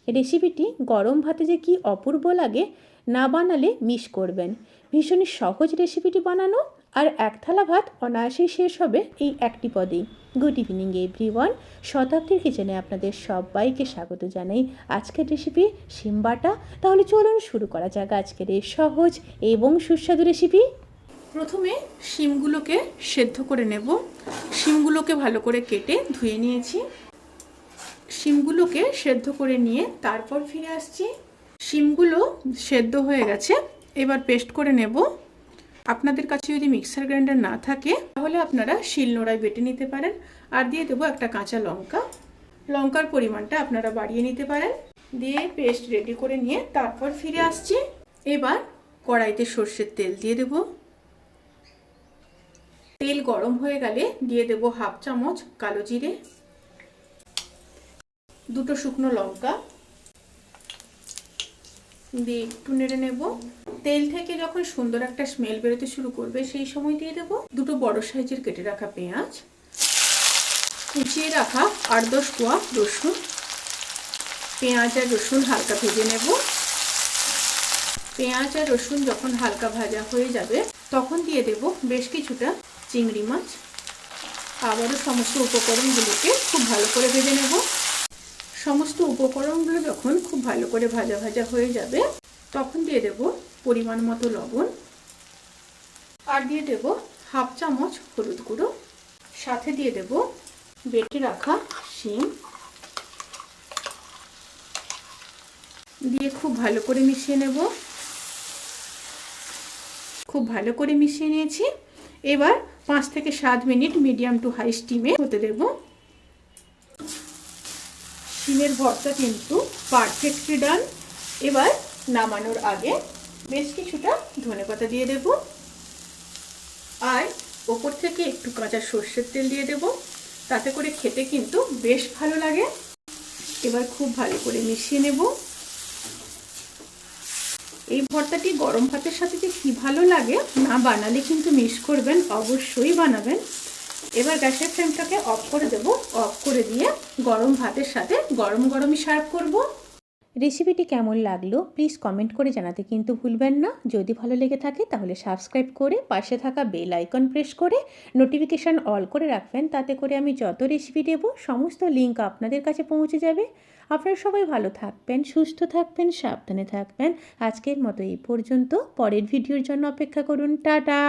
রেসিপিটি গরম ভাতে যে কি অপূর্ব লাগে, না বানালে মিস করবেন। ভীষণই সহজ রেসিপিটি বানানো, আর এক থালা ভাত অনায়াসেই শেষ হবে এই একটি পদেই। গুড ইভিনিং এভরিওয়ান, শতাব্দীর কিচেনে আপনাদের সবাইকে স্বাগত জানাই। আজকের রেসিপি শিম বাটা। তাহলে চলুন শুরু করা যাক আজকের এই সহজ এবং সুস্বাদু রেসিপি। প্রথমে শিমগুলোকে সেদ্ধ করে নেব। শিমগুলোকে ভালো করে কেটে ধুয়ে নিয়েছি। শিমগুলোকে সেদ্ধ করে নিয়ে তারপর ফিরে আসছি। শিমগুলো সেদ্ধ হয়ে গেছে, এবার পেস্ট করে নেব। আপনাদের কাছে যদি মিক্সার গ্রাইন্ডার না থাকে তাহলে আপনারা শিলনোড়ায় বেটে নিতে পারেন। আর দিয়ে দেবো একটা কাঁচা লঙ্কা। লঙ্কার পরিমাণটা আপনারা বাড়িয়ে নিতে পারেন। দিয়ে পেস্ট রেডি করে নিয়ে তারপর ফিরে আসছি। এবার কড়াইতে সর্ষের তেল দিয়ে দেব। তেল গরম হয়ে গেলে দিয়ে দেব হাফ চামচ কালো জিরে, দুটো শুকনো লঙ্কা দিয়ে একটু নেড়ে নেব। তেল থেকে যখন সুন্দর একটা স্মেল বেরোতে শুরু করবে সেই সময় দিয়ে দেব দুটো বড় সাইজের কেটে রাখা পেঁয়াজ, কুচিয়ে রাখা 8-10 কোয়া রসুন। পেঁয়াজ আর রসুন হালকা ভেজে নেব। পেঁয়াজ আর রসুন যখন হালকা ভাজা হয়ে যাবে তখন দিয়ে দেব বেশ কিছুটা চিংড়ি মাছ। আবারও সমস্ত উপকরণগুলোকে খুব ভালো করে ভেজে নেব। সমস্ত উপকরণগুলো যখন খুব ভালো করে ভাজা ভাজা হয়ে যাবে তখন দিয়ে দেব পরিমাণ মতো লবণ, আর দিয়ে দেব হাফ চামচ হলুদ গুঁড়ো। সাথে দিয়ে দেব বেটে রাখা শিম, দিয়ে খুব ভালো করে মিশিয়ে নেব। খুব ভালো করে মিশিয়ে নিয়েছি। এবার 5 থেকে 7 মিনিট মিডিয়াম টু হাই স্টিমে হতে দেব। শিমের ভর্তা কিন্তু পারফেক্টলি ডান। এবার নামানোর আগে বেশ কিছুটা ধনেপাতা দিয়ে দেব, আর ওপর থেকে একটু কাঁচা সর্ষের তেল দিয়ে দেব। তাতে করে খেতে কিন্তু বেশ ভালো লাগে। এবার খুব ভালো করে মিশিয়ে নেব। এই ভর্তাটি গরম ভাতের সাথে যে কি ভালো লাগে, না বানালে কিন্তু মিস করবেন, অবশ্যই বানাবেন। এবার গ্যাসের ফ্লেমটাকে অফ করে দেব। অফ করে দিয়ে গরম ভাতের সাথে গরম গরমই সার্ভ করব। রেসিপিটি কেমন লাগলো প্লিজ কমেন্ট করে জানাতে কিন্তু ভুলবেন না। যদি ভালো লেগে থাকে তাহলে সাবস্ক্রাইব করে পাশে থাকা বেল আইকন প্রেস করে নোটিফিকেশান অল করে রাখবেন। তাতে করে আমি যত রেসিপি দেব সমস্ত লিঙ্ক আপনাদের কাছে পৌঁছে যাবে। আপনারা সবাই ভালো থাকবেন, সুস্থ থাকবেন, সাবধানে থাকবেন। আজকের মতো এই পর্যন্ত। পরের ভিডিওর জন্য অপেক্ষা করুন। টাটা।